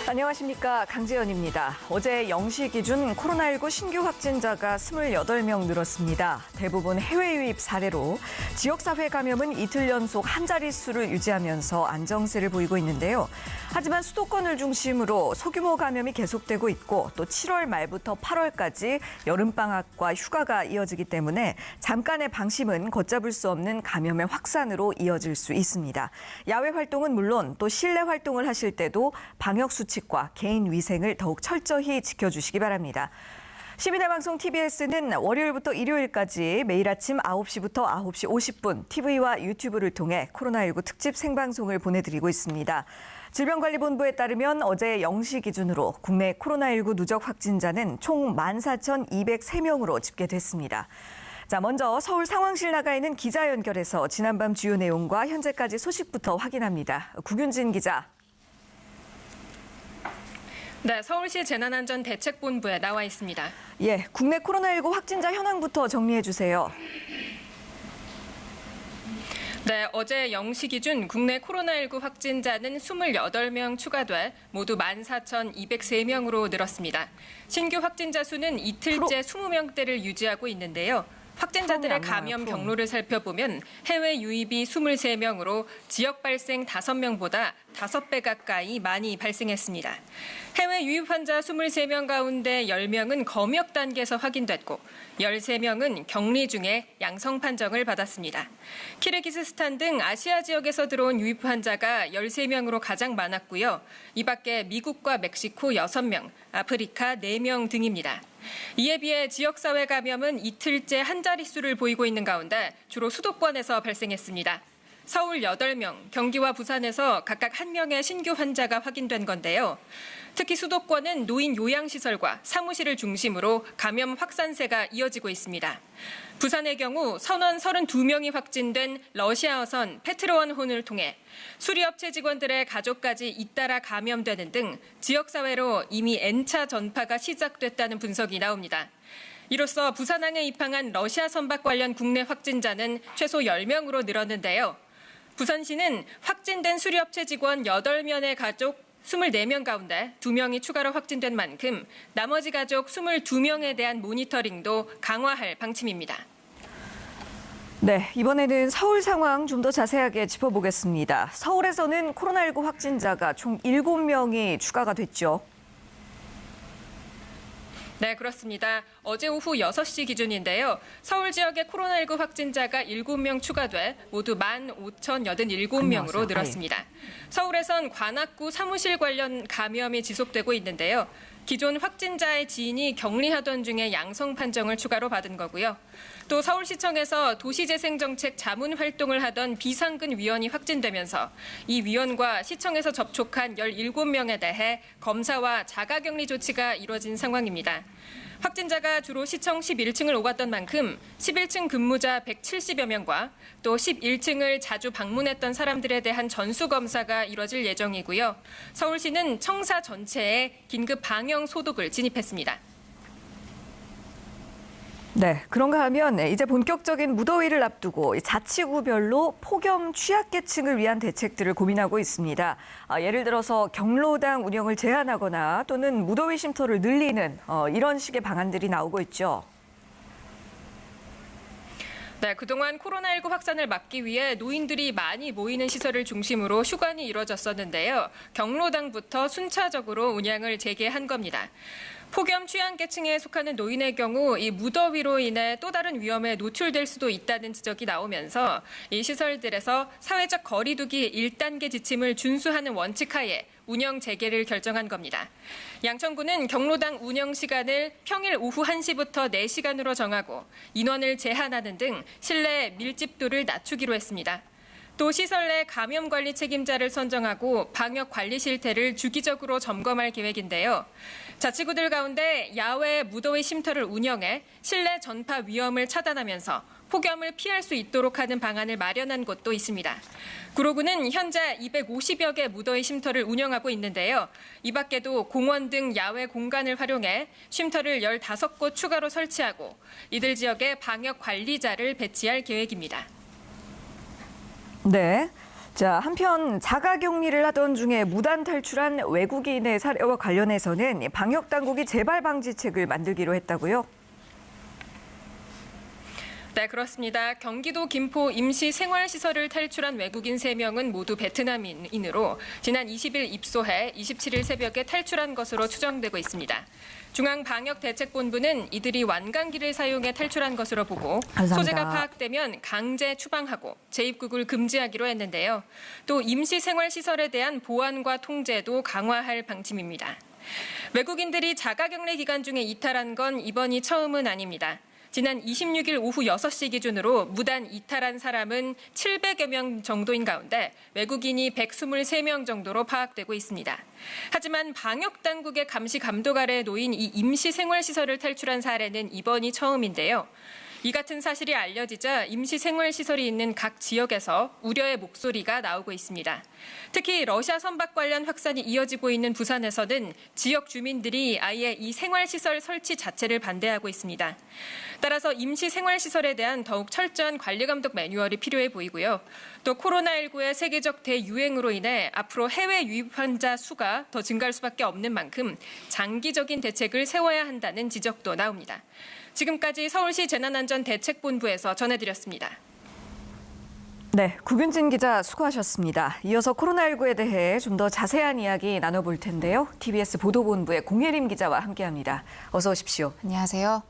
안녕하십니까. 강재현입니다. 어제 0시 기준 코로나19 신규 확진자가 28명 늘었습니다. 대부분 해외 유입 사례로 지역사회 감염은 이틀 연속 한 자릿수를 유지하면서 안정세를 보이고 있는데요. 하지만 수도권을 중심으로 소규모 감염이 계속되고 있고 또 7월 말부터 8월까지 여름방학과 휴가가 이어지기 때문에 잠깐의 방심은 걷잡을 수 없는 감염의 확산으로 이어질 수 있습니다. 야외 활동은 물론 또 실내 활동을 하실 때도 방역 수칙과 개인 위생을 더욱 철저히 지켜주시기 바랍니다. 시민의 방송 TBS는 월요일부터 일요일까지 매일 아침 9시부터 9시 50분 TV와 유튜브를 통해 코로나19 특집 생방송을 보내드리고 있습니다. 질병관리본부에 따르면 어제 0시 기준으로 국내 코로나19 누적 확진자는 총 14,203명으로 집계됐습니다. 자, 먼저 서울 상황실 나가 있는 기자 연결해서 지난밤 주요 내용과 현재까지 소식부터 확인합니다. 구균진 기자. 네, 서울시 재난안전대책본부에 나와 있습니다. 예, 국내 코로나19 확진자 현황부터 정리해 주세요. 네, 어제 0시 기준 국내 코로나19 확진자는 28명 추가돼 모두 14,203명으로 늘었습니다. 신규 확진자 수는 이틀째 20명대를 유지하고 있는데요. 확진자들의 감염 경로를 살펴보면 해외 유입이 23명으로 지역 발생 5명보다 5배 가까이 많이 발생했습니다. 해외 유입 환자 23명 가운데 10명은 검역 단계에서 확인됐고 13명은 격리 중에 양성 판정을 받았습니다. 키르기스스탄 등 아시아 지역에서 들어온 유입 환자가 13명으로 가장 많았고요. 이 밖에 미국과 멕시코 6명, 아프리카 4명 등입니다. 이에 비해 지역사회 감염은 이틀째 한 자릿수를 보이고 있는 가운데 주로 수도권에서 발생했습니다. 서울 8명, 경기와 부산에서 각각 1명의 신규 환자가 확인된 건데요. 특히 수도권은 노인 요양시설과 사무실을 중심으로 감염 확산세가 이어지고 있습니다. 부산의 경우 선원 32명이 확진된 러시아어선 페트로원혼을 통해 수리업체 직원들의 가족까지 잇따라 감염되는 등 지역사회로 이미 N차 전파가 시작됐다는 분석이 나옵니다. 이로써 부산항에 입항한 러시아 선박 관련 국내 확진자는 최소 10명으로 늘었는데요. 부산시는 확진된 수리업체 직원 8명의 가족 24명 가운데 2명이 추가로 확진된 만큼 나머지 가족 22명에 대한 모니터링도 강화할 방침입니다. 네, 이번에는 서울 상황 좀 더 자세하게 짚어보겠습니다. 서울에서는 코로나19 확진자가 총 7명이 추가가 됐죠. 네, 그렇습니다. 어제 오후 6시 기준인데요. 서울 지역의 코로나19 확진자가 7명 추가돼 모두 15,087명으로 늘었습니다. 서울에선 관악구 사무실 관련 감염이 지속되고 있는데요. 기존 확진자의 지인이 격리하던 중에 양성 판정을 추가로 받은 거고요. 또 서울시청에서 도시재생정책 자문 활동을 하던 비상근 위원이 확진되면서 이 위원과 시청에서 접촉한 17명에 대해 검사와 자가격리 조치가 이뤄진 상황입니다. 확진자가 주로 시청 11층을 오갔던 만큼 11층 근무자 170여 명과 또 11층을 자주 방문했던 사람들에 대한 전수검사가 이뤄질 예정이고요. 서울시는 청사 전체에 긴급 방역 소독을 진입했습니다. 네, 그런가 하면 이제 본격적인 무더위를 앞두고 자치구별로 폭염 취약계층을 위한 대책들을 고민하고 있습니다. 예를 들어서 경로당 운영을 제한하거나 또는 무더위 쉼터를 늘리는 이런 식의 방안들이 나오고 있죠. 네, 그동안 코로나19 확산을 막기 위해 노인들이 많이 모이는 시설을 중심으로 휴관이 이뤄졌었는데요. 경로당부터 순차적으로 운영을 재개한 겁니다. 폭염 취약계층에 속하는 노인의 경우 이 무더위로 인해 또 다른 위험에 노출될 수도 있다는 지적이 나오면서 이 시설들에서 사회적 거리 두기 1단계 지침을 준수하는 원칙 하에 운영 재개를 결정한 겁니다. 양천구는 경로당 운영 시간을 평일 오후 1시부터 4시간으로 정하고 인원을 제한하는 등 실내 밀집도를 낮추기로 했습니다. 또 시설 내 감염 관리 책임자를 선정하고 방역 관리 실태를 주기적으로 점검할 계획인데요. 자치구들 가운데 야외 무더위 쉼터를 운영해 실내 전파 위험을 차단하면서 폭염을 피할 수 있도록 하는 방안을 마련한 곳도 있습니다. 구로구는 현재 250여 개 무더위 쉼터를 운영하고 있는데요. 이 밖에도 공원 등 야외 공간을 활용해 쉼터를 15곳 추가로 설치하고 이들 지역에 방역 관리자를 배치할 계획입니다. 네. 자, 한편 자가격리를 하던 중에 무단 탈출한 외국인의 사례와 관련해서는 방역 당국이 재발 방지책을 만들기로 했다고요? 네, 그렇습니다. 경기도 김포 임시 생활시설을 탈출한 외국인 3명은 모두 베트남인으로 지난 20일 입소해 27일 새벽에 탈출한 것으로 추정되고 있습니다. 중앙방역대책본부는 이들이 완강기를 사용해 탈출한 것으로 보고 감사합니다. 소재가 파악되면 강제 추방하고 재입국을 금지하기로 했는데요. 또 임시생활시설에 대한 보안과 통제도 강화할 방침입니다. 외국인들이 자가격리 기간 중에 이탈한 건 이번이 처음은 아닙니다. 지난 26일 오후 6시 기준으로 무단 이탈한 사람은 700여 명 정도인 가운데 외국인이 123명 정도로 파악되고 있습니다. 하지만 방역당국의 감시 감독 아래 놓인 이 임시생활시설을 탈출한 사례는 이번이 처음인데요. 이 같은 사실이 알려지자 임시생활시설이 있는 각 지역에서 우려의 목소리가 나오고 있습니다. 특히 러시아 선박 관련 확산이 이어지고 있는 부산에서는 지역 주민들이 아예 이 생활시설 설치 자체를 반대하고 있습니다. 따라서 임시생활시설에 대한 더욱 철저한 관리감독 매뉴얼이 필요해 보이고요. 또 코로나19의 세계적 대유행으로 인해 앞으로 해외 유입 환자 수가 더 증가할 수밖에 없는 만큼 장기적인 대책을 세워야 한다는 지적도 나옵니다. 지금까지 서울시 재난안전대책본부에서 전해드렸습니다. 네, 구균진 기자 수고하셨습니다. 이어서 코로나19에 대해 좀 더 자세한 이야기 나눠볼 텐데요. TBS 보도본부의 공예림 기자와 함께합니다. 어서 오십시오. 안녕하세요.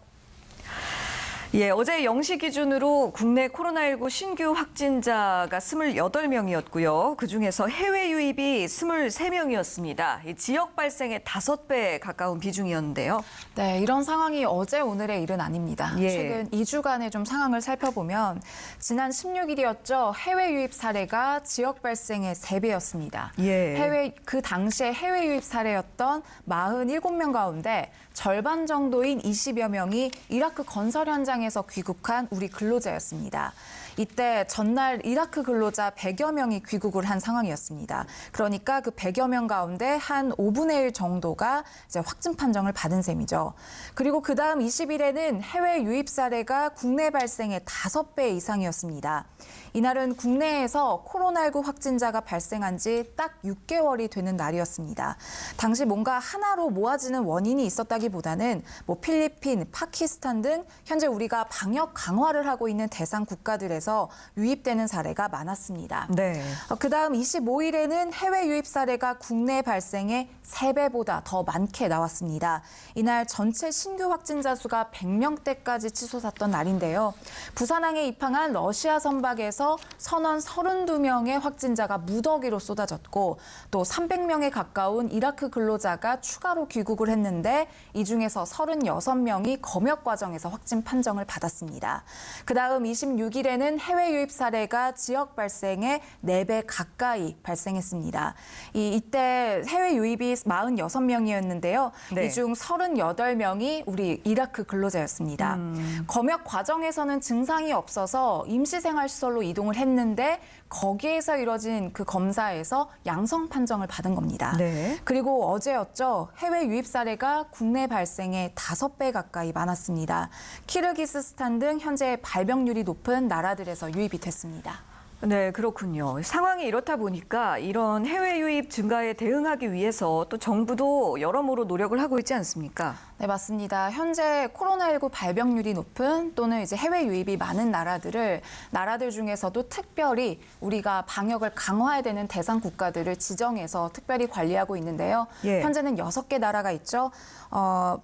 예, 어제 0시 기준으로 국내 코로나19 신규 확진자가 28명이었고요. 그중에서 해외 유입이 23명이었습니다. 지역 발생의 5배 가까운 비중이었는데요. 네, 이런 상황이 어제 오늘의 일은 아닙니다. 예. 최근 2주간의 좀 상황을 살펴보면 지난 16일이었죠. 해외 유입 사례가 지역 발생의 3배였습니다. 예. 그 당시에 해외 유입 사례였던 47명 가운데 절반 정도인 20여 명이 이라크 건설 현장에서 귀국한 우리 근로자였습니다. 이때 전날 이라크 근로자 100여 명이 귀국을 한 상황이었습니다. 그러니까 그 100여 명 가운데 한 5분의 1 정도가 이제 확진 판정을 받은 셈이죠. 그리고 그 다음 20일에는 해외 유입 사례가 국내 발생의 5배 이상이었습니다. 이날은 국내에서 코로나19 확진자가 발생한 지 딱 6개월이 되는 날이었습니다. 당시 뭔가 하나로 모아지는 원인이 있었다기보다는 필리핀, 파키스탄 등 현재 우리가 방역 강화를 하고 있는 대상 국가들에서 유입되는 사례가 많았습니다. 네. 그다음 25일에는 해외 유입 사례가 국내 발생의 3배보다 더 많게 나왔습니다. 이날 전체 신규 확진자 수가 100명대까지 치솟았던 날인데요. 부산항에 입항한 러시아 선박에서 선원 32명의 확진자가 무더기로 쏟아졌고 또 300명에 가까운 이라크 근로자가 추가로 귀국을 했는데 이 중에서 36명이 검역 과정에서 확진 판정을 받았습니다. 그다음 26일에는 해외 유입 사례가 지역 발생의 4배 가까이 발생했습니다. 이때 해외 유입이 46명이었는데요. 네. 이 중 38명이 우리 이라크 근로자였습니다. 검역 과정에서는 증상이 없어서 임시생활시설로 이동을 했는데 거기에서 이뤄진 그 검사에서 양성 판정을 받은 겁니다. 네. 그리고 어제였죠. 해외 유입 사례가 국내 발생의 5배 가까이 많았습니다. 키르기스스탄 등 현재 발병률이 높은 나라들에서 유입이 됐습니다. 네, 그렇군요. 상황이 이렇다 보니까 이런 해외 유입 증가에 대응하기 위해서 또 정부도 여러모로 노력을 하고 있지 않습니까? 네, 맞습니다. 현재 코로나19 발병률이 높은 또는 이제 해외 유입이 많은 나라들 중에서도 특별히 우리가 방역을 강화해야 되는 대상 국가들을 지정해서 특별히 관리하고 있는데요. 예. 현재는 6개 나라가 있죠.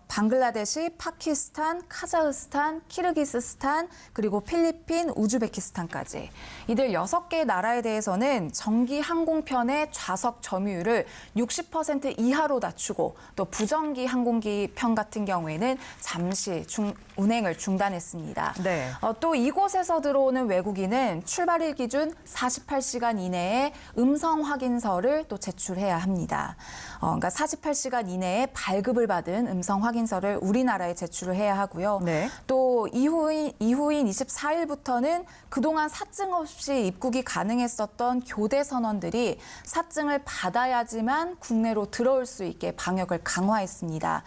방글라데시, 파키스탄, 카자흐스탄, 키르기스스탄, 그리고 필리핀, 우즈베키스탄까지. 이들 6개 나라에 대해서는 정기 항공편의 좌석 점유율을 60% 이하로 낮추고 또 부정기 항공기 편 같은 경우에는 잠시 운행을 중단했습니다. 네. 또 이곳에서 들어오는 외국인은 출발일 기준 48시간 이내에 음성 확인서를 또 제출해야 합니다. 그러니까 48시간 이내에 발급을 받은 음성 확인서를 우리나라에 제출을 해야 하고요. 네. 또 이후인 24일부터는 그동안 사증 없이 입국이 가능했었던 교대 선원들이 사증을 받아야지만 국내로 들어올 수 있게 방역을 강화했습니다.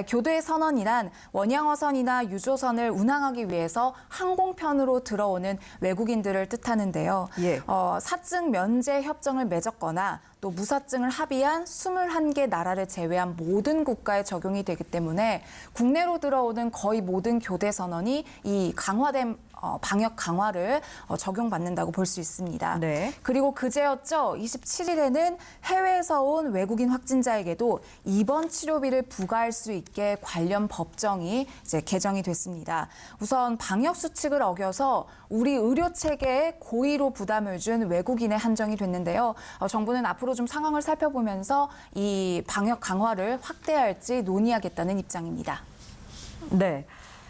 교대 교대 선언이란 원양어선이나 유조선을 운항하기 위해서 항공편으로 들어오는 외국인들을 뜻하는데요. 예. 사증 면제 협정을 맺었거나 또 무사증을 합의한 21개 나라를 제외한 모든 국가에 적용이 되기 때문에 국내로 들어오는 거의 모든 교대 선언이 이 강화된 방역 강화를 적용받는다고 볼 수 있습니다. 네. 그리고 그제였죠. 27일에는 해외에서 온 외국인 확진자에게도 입원 치료비를 부과할 수 있게 관련 법정이 이제 개정이 됐습니다. 우선 방역 수칙을 어겨서 우리 의료 체계에 고의로 부담을 준 외국인의 한정이 됐는데요. 정부는 앞으로 좀 상황을 살펴보면서 이 방역 강화를 확대할지 논의하겠다는 입장입니다. 네.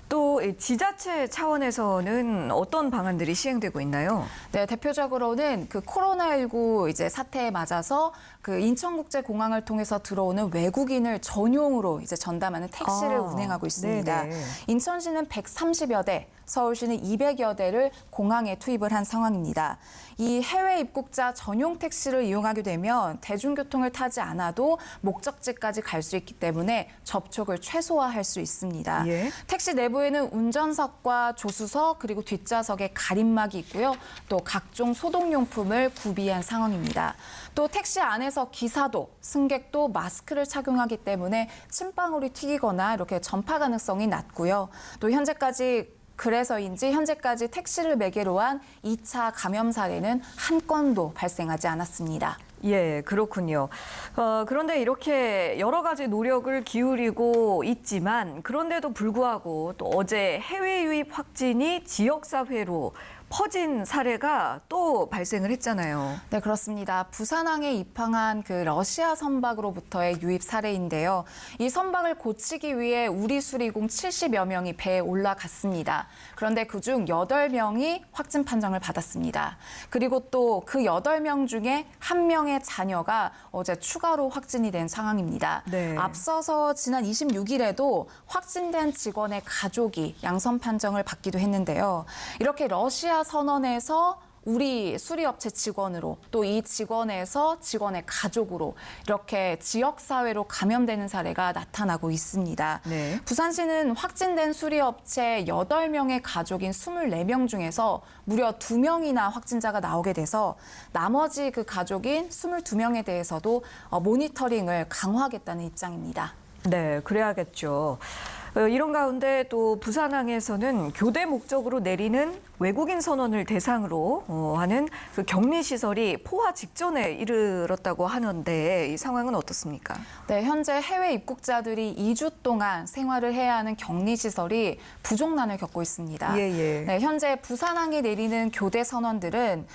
또 지자체 차원에서는 어떤 방안들이 시행되고 있나요? 네, 대표적으로는 그 코로나19 이제 사태에 맞아서 그 인천국제공항을 통해서 들어오는 외국인을 전용으로 이제 전담하는 택시를 운행하고 있습니다. 네네. 인천시는 130여 대, 서울시는 200여 대를 공항에 투입을 한 상황입니다. 이 해외 입국자 전용 택시를 이용하게 되면 대중교통을 타지 않아도 목적지까지 갈 수 있기 때문에 접촉을 최소화할 수 있습니다. 예. 택시 내부에는 운전석과 조수석 그리고 뒷좌석에 가림막이 있고요. 또 각종 소독용품을 구비한 상황입니다. 또 택시 안에서 기사도 승객도 마스크를 착용하기 때문에 침방울이 튀기거나 이렇게 전파 가능성이 낮고요. 또 그래서인지 현재까지 택시를 매개로 한 2차 감염 사례는 한 건도 발생하지 않았습니다. 예, 그렇군요. 그런데 이렇게 여러 가지 노력을 기울이고 있지만 그런데도 불구하고 또 어제 해외 유입 확진이 지역사회로 퍼진 사례가 또 발생을 했잖아요. 네, 그렇습니다. 부산항에 입항한 그 러시아 선박으로부터의 유입 사례인데요. 이 선박을 고치기 위해 우리 수리공 70여 명이 배에 올라갔습니다. 그런데 그중 8명이 확진 판정을 받았습니다. 그리고 또 그 8명 중에 1명의 자녀가 어제 추가로 확진이 된 상황입니다. 네. 앞서서 지난 26일에도 확진된 직원의 가족이 양성 판정을 받기도 했는데요. 이렇게 러시아 선원에서 우리 수리업체 직원으로 또 이 직원에서 직원의 가족으로 이렇게 지역사회로 감염되는 사례가 나타나고 있습니다. 네. 부산시는 확진된 수리업체 8명의 가족인 24명 중에서 무려 2명이나 확진자가 나오게 돼서 나머지 그 가족인 22명에 대해서도 모니터링을 강화하겠다는 입장입니다. 네, 그래야겠죠. 이런 가운데 또 부산항에서는 교대 목적으로 내리는 외국인 선원을 대상으로 하는 그 격리 시설이 포화 직전에 이르렀다고 하는데 이 상황은 어떻습니까? 네, 현재 해외 입국자들이 2주 동안 생활을 해야 하는 격리 시설이 부족난을 겪고 있습니다. 예. 네, 현재 부산항에 내리는 교대 선원들은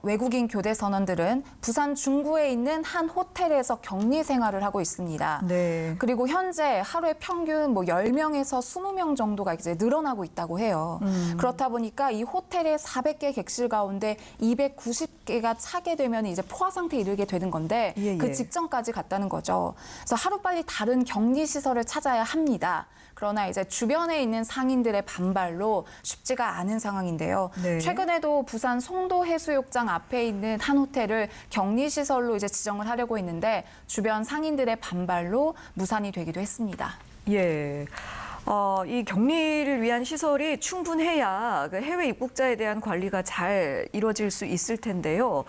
외국인 교대 선원들은 부산 중구에 있는 한 호텔에서 격리 생활을 하고 있습니다. 네. 그리고 현재 하루에 평균 10명에서 20명 정도가 이제 늘어나고 있다고 해요. 그렇다 보니까 이 호텔의 400개 객실 가운데 290개가 차게 되면 이제 포화 상태에 이르게 되는 건데 예. 그 직전까지 갔다는 거죠. 그래서 하루빨리 다른 격리 시설을 찾아야 합니다. 그러나 이제 주변에 있는 상인들의 반발로 쉽지가 않은 상황인데요. 네. 최근에도 부산 송도 해수욕장 앞에 있는 한 호텔을 격리 시설로 이제 지정을 하려고 했는데 주변 상인들의 반발로 무산이 되기도 했습니다. 예. 이 격리를 위한 시설이 충분해야 그 해외 입국자에 대한 관리가 잘 이루어질 수 있을 텐데요.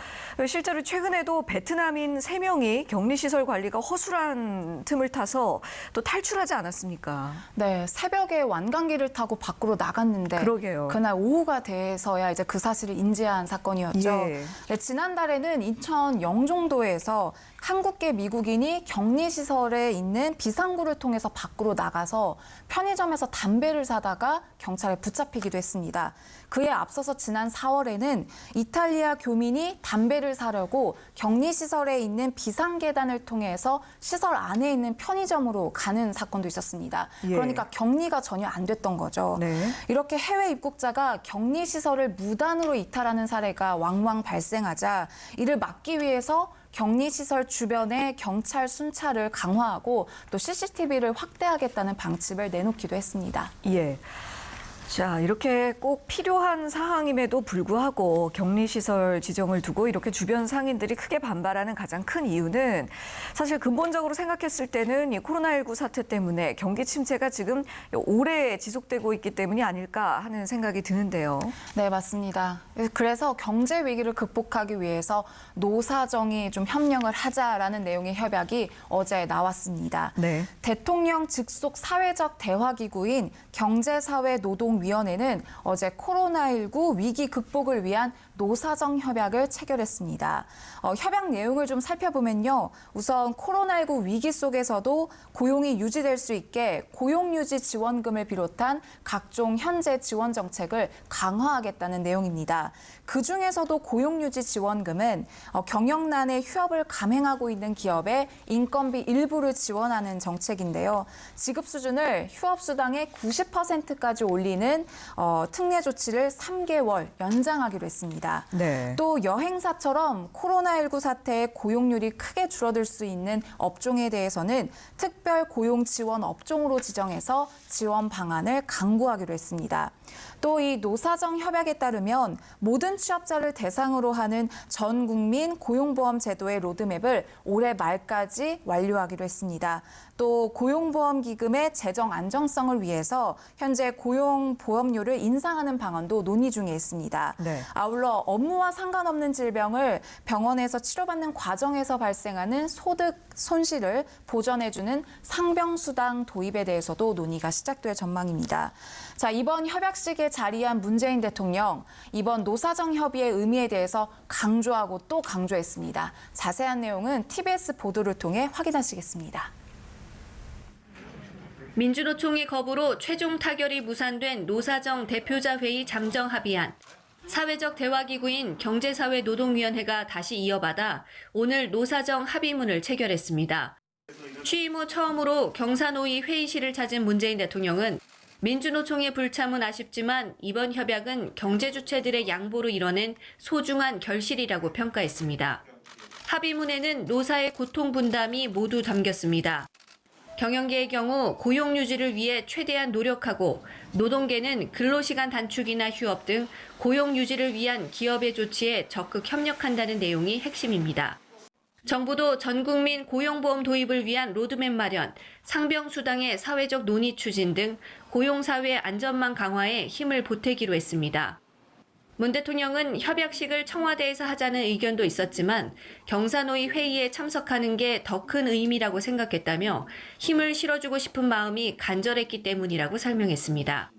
실제로 최근에도 베트남인 3명이 격리시설 관리가 허술한 틈을 타서 또 탈출하지 않았습니까? 네, 새벽에 완강기를 타고 밖으로 나갔는데 그러게요. 그날 오후가 돼서야 이제 그 사실을 인지한 사건이었죠. 예. 네, 지난달에는 인천 영종도에서 한국계 미국인이 격리시설에 있는 비상구를 통해서 밖으로 나가서 편의점에서 담배를 사다가 경찰에 붙잡히기도 했습니다. 그에 앞서서 지난 4월에는 이탈리아 교민이 담배를 사려고 격리시설에 있는 비상계단을 통해서 시설 안에 있는 편의점으로 가는 사건도 있었습니다. 예. 그러니까 격리가 전혀 안 됐던 거죠. 네. 이렇게 해외 입국자가 격리시설을 무단으로 이탈하는 사례가 왕왕 발생하자 이를 막기 위해서 격리시설 주변에 경찰 순찰을 강화하고 또 CCTV를 확대하겠다는 방침을 내놓기도 했습니다. 예. 자, 이렇게 꼭 필요한 사항임에도 불구하고 격리시설 지정을 두고 이렇게 주변 상인들이 크게 반발하는 가장 큰 이유는 사실 근본적으로 생각했을 때는 이 코로나19 사태 때문에 경기 침체가 지금 오래 지속되고 있기 때문이 아닐까 하는 생각이 드는데요. 네, 맞습니다. 그래서 경제 위기를 극복하기 위해서 노사정이 좀 협력을 하자라는 내용의 협약이 어제 나왔습니다. 네. 대통령 직속 사회적 대화기구인 경제사회노동위원회는 어제 코로나19 위기 극복을 위한 노사정 협약을 체결했습니다. 협약 내용을 좀 살펴보면요. 우선 코로나19 위기 속에서도 고용이 유지될 수 있게 고용유지 지원금을 비롯한 각종 현재 지원 정책을 강화하겠다는 내용입니다. 그중에서도 고용유지 지원금은 경영난에 휴업을 감행하고 있는 기업의 인건비 일부를 지원하는 정책인데요. 지급 수준을 휴업수당의 90%까지 올리는 특례 조치를 3개월 연장하기로 했습니다. 네. 또 여행사처럼 코로나19 사태에 고용률이 크게 줄어들 수 있는 업종에 대해서는 특별 고용 지원 업종으로 지정해서 지원 방안을 강구하기로 했습니다. 또 이 노사정 협약에 따르면 모든 취업자를 대상으로 하는 전 국민 고용보험 제도의 로드맵을 올해 말까지 완료하기로 했습니다. 또 고용보험기금의 재정 안정성을 위해서 현재 고용보험료를 인상하는 방안도 논의 중에 있습니다. 네. 아울러 업무와 상관없는 질병을 병원에서 치료받는 과정에서 발생하는 소득 손실을 보전해주는 상병수당 도입에 대해서도 논의가 시작될 전망입니다. 자, 이번 협약식에 자리한 문재인 대통령, 이번 노사정 협의의 의미에 대해서 강조하고 또 강조했습니다. 자세한 내용은 TBS 보도를 통해 확인하시겠습니다. 민주노총의 거부로 최종 타결이 무산된 노사정 대표자 회의 잠정 합의안. 사회적 대화기구인 경제사회노동위원회가 다시 이어받아 오늘 노사정 합의문을 체결했습니다. 취임 후 처음으로 경사노위 회의실을 찾은 문재인 대통령은 민주노총의 불참은 아쉽지만 이번 협약은 경제 주체들의 양보로 이뤄낸 소중한 결실이라고 평가했습니다. 합의문에는 노사의 고통 분담이 모두 담겼습니다. 경영계의 경우 고용 유지를 위해 최대한 노력하고 노동계는 근로시간 단축이나 휴업 등 고용 유지를 위한 기업의 조치에 적극 협력한다는 내용이 핵심입니다. 정부도 전국민 고용보험 도입을 위한 로드맵 마련, 상병수당의 사회적 논의 추진 등 고용사회 안전망 강화에 힘을 보태기로 했습니다. 문 대통령은 협약식을 청와대에서 하자는 의견도 있었지만 경사노위 회의에 참석하는 게 더 큰 의미라고 생각했다며 힘을 실어주고 싶은 마음이 간절했기 때문이라고 설명했습니다.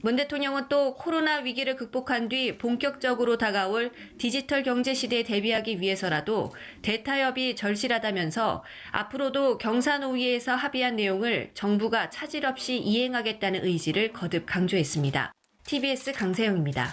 문 대통령은 또 코로나 위기를 극복한 뒤 본격적으로 다가올 디지털 경제 시대에 대비하기 위해서라도 대타협이 절실하다면서 앞으로도 경사노위에서 합의한 내용을 정부가 차질 없이 이행하겠다는 의지를 거듭 강조했습니다. TBS 강세영입니다.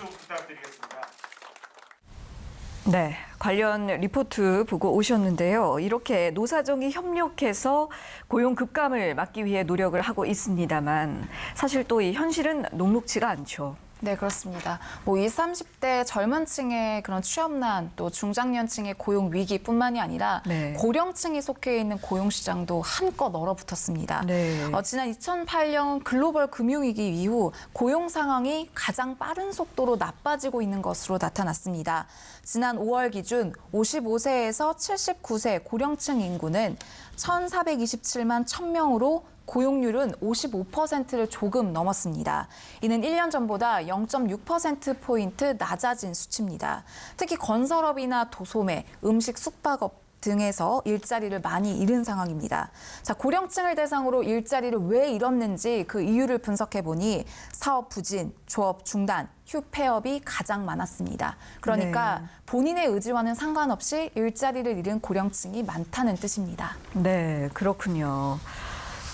네, 관련 리포트 보고 오셨는데요. 이렇게 노사정이 협력해서 고용 급감을 막기 위해 노력을 하고 있습니다만 사실 또 이 현실은 녹록지가 않죠. 네, 그렇습니다. 20, 30대 젊은 층의 그런 취업난, 또 중장년층의 고용 위기뿐만이 아니라 네. 고령층이 속해 있는 고용 시장도 한껏 얼어붙었습니다. 네. 지난 2008년 글로벌 금융위기 이후 고용 상황이 가장 빠른 속도로 나빠지고 있는 것으로 나타났습니다. 지난 5월 기준 55세에서 79세 고령층 인구는 1,427만 1,000명으로 고용률은 55%를 조금 넘었습니다. 이는 1년 전보다 0.6%포인트 낮아진 수치입니다. 특히 건설업이나 도소매, 음식 숙박업 등에서 일자리를 많이 잃은 상황입니다. 자, 고령층을 대상으로 일자리를 왜 잃었는지 그 이유를 분석해 보니 사업 부진, 조업 중단, 휴폐업이 가장 많았습니다. 그러니까 네. 본인의 의지와는 상관없이 일자리를 잃은 고령층이 많다는 뜻입니다. 네, 그렇군요.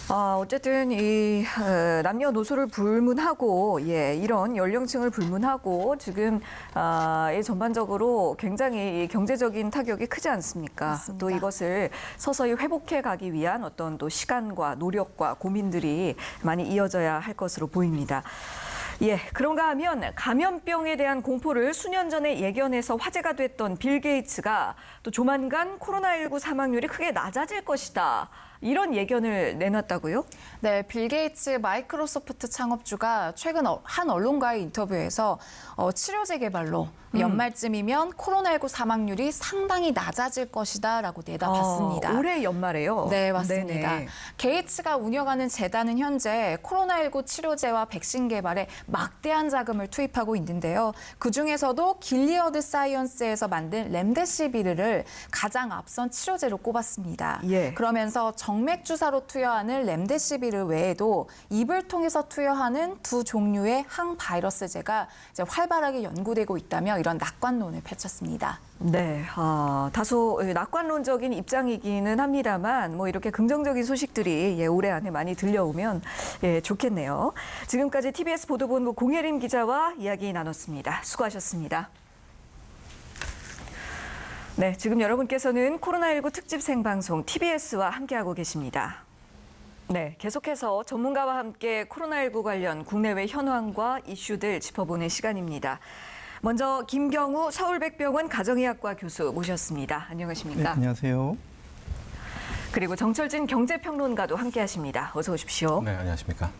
어쨌든 이 남녀노소를 불문하고 이런 연령층을 불문하고 지금 이 전반적으로 굉장히 경제적인 타격이 크지 않습니까? 맞습니다. 또 이것을 서서히 회복해 가기 위한 어떤 또 시간과 노력과 고민들이 많이 이어져야 할 것으로 보입니다. 그런가 하면 감염병에 대한 공포를 수년 전에 예견해서 화제가 됐던 빌 게이츠가 또 조만간 코로나19 사망률이 크게 낮아질 것이다. 이런 예견을 내놨다고요? 네, 빌 게이츠 마이크로소프트 창업주가 최근 한 언론과의 인터뷰에서 치료제 개발로 연말쯤이면 코로나19 사망률이 상당히 낮아질 것이다라고 내다봤습니다. 올해 연말에요? 네, 맞습니다. 네네. 게이츠가 운영하는 재단은 현재 코로나19 치료제와 백신 개발에 막대한 자금을 투입하고 있는데요. 그중에서도 길리어드 사이언스에서 만든 렘데시비르를 가장 앞선 치료제로 꼽았습니다. 예. 그러면서 정맥 주사로 투여하는 렘데시비르 외에도 입을 통해서 투여하는 두 종류의 항바이러스제가 이제 활발하게 연구되고 있다며 이런 낙관론을 펼쳤습니다. 네, 다소 낙관론적인 입장이기는 합니다만 뭐 이렇게 긍정적인 소식들이 올해 안에 많이 들려오면 좋겠네요. 지금까지 TBS 보도본부 공예림 기자와 이야기 나눴습니다. 수고하셨습니다. 네, 지금 여러분께서는 코로나19 특집 생방송 TBS와 함께하고 계십니다. 네, 계속해서 전문가와 함께 코로나19 관련 국내외 현황과 이슈들 짚어보는 시간입니다. 먼저 김경우 서울백병원 가정의학과 교수 모셨습니다. 안녕하십니까? 네, 안녕하세요. 그리고 정철진 경제평론가도 함께하십니다. 어서 오십시오. 네, 안녕하십니까?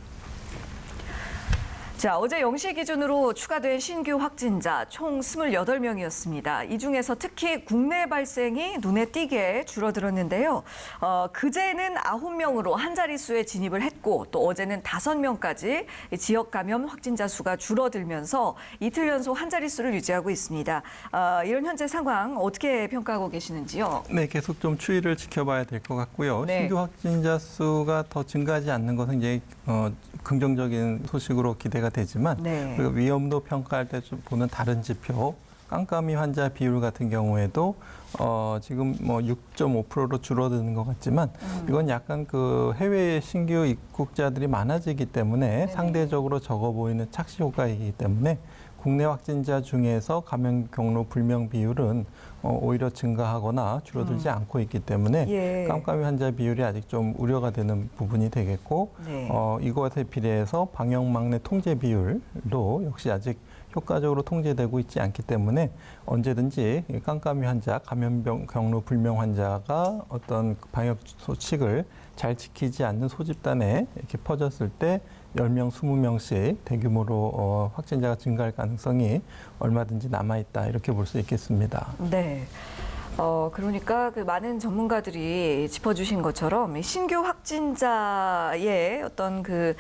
자, 어제 0시 기준으로 추가된 신규 확진자 총 28명이었습니다. 이 중에서 특히 국내 발생이 눈에 띄게 줄어들었는데요. 그제는 9명으로 한 자릿수에 진입을 했고 또 어제는 5명까지 지역 감염 확진자 수가 줄어들면서 이틀 연속 한 자릿수를 유지하고 있습니다. 이런 현재 상황 어떻게 평가하고 계시는지요? 네, 계속 좀 추이를 지켜봐야 될 것 같고요. 네. 신규 확진자 수가 더 증가하지 않는 것은 이제 긍정적인 소식으로 기대가 되지만 네. 우리가 위험도 평가할 때 좀 보는 다른 지표, 깜깜이 환자 비율 같은 경우에도 지금 뭐 6.5%로 줄어드는 것 같지만 이건 약간 그 해외 신규 입국자들이 많아지기 때문에 네네. 상대적으로 적어 보이는 착시 효과이기 때문에 국내 확진자 중에서 감염 경로 불명 비율은 오히려 증가하거나 줄어들지 않고 있기 때문에 예. 깜깜이 환자 비율이 아직 좀 우려가 되는 부분이 되겠고 네. 이것에 비례해서 방역 막내 통제 비율도 역시 아직 효과적으로 통제되고 있지 않기 때문에 언제든지 깜깜이 환자, 감염 경로 불명 환자가 어떤 방역 수칙을 잘 지키지 않는 소집단에 이렇게 퍼졌을 때 10명, 20명씩 대규모로 확진자가 증가할 가능성이 얼마든지 남아있다 이렇게 볼 수 있겠습니다. 네. 그러니까 그 많은 전문가들이 짚어주신 것처럼 신규 확진자의 어떤 그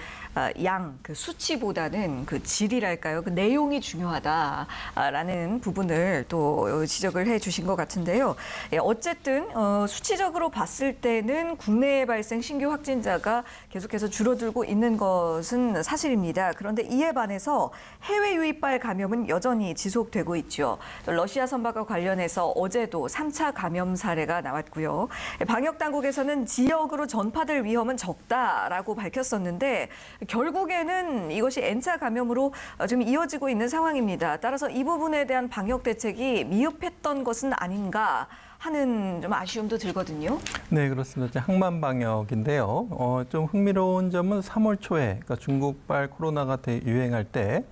수치보다는 그 질이랄까요? 그 내용이 중요하다라는 부분을 또 지적을 해주신 것 같은데요. 어쨌든 수치적으로 봤을 때는 국내에 발생 신규 확진자가 계속해서 줄어들고 있는 것은 사실입니다. 그런데 이에 반해서 해외 유입발 감염은 여전히 지속되고 있죠. 러시아 선박과 관련해서 어제도 3차 감염 사례가 나왔고요. 방역 당국에서는 지역으로 전파될 위험은 적다라고 밝혔었는데 결국에는 이것이 N차 감염으로 지금 이어지고 있는 상황입니다. 따라서 이 부분에 대한 방역 대책이 미흡했던 것은 아닌가 하는 좀 아쉬움도 들거든요. 네, 그렇습니다. 이제 항만 방역인데요. 좀 흥미로운 점은 3월 초에 그러니까 중국발 코로나가 유행할 때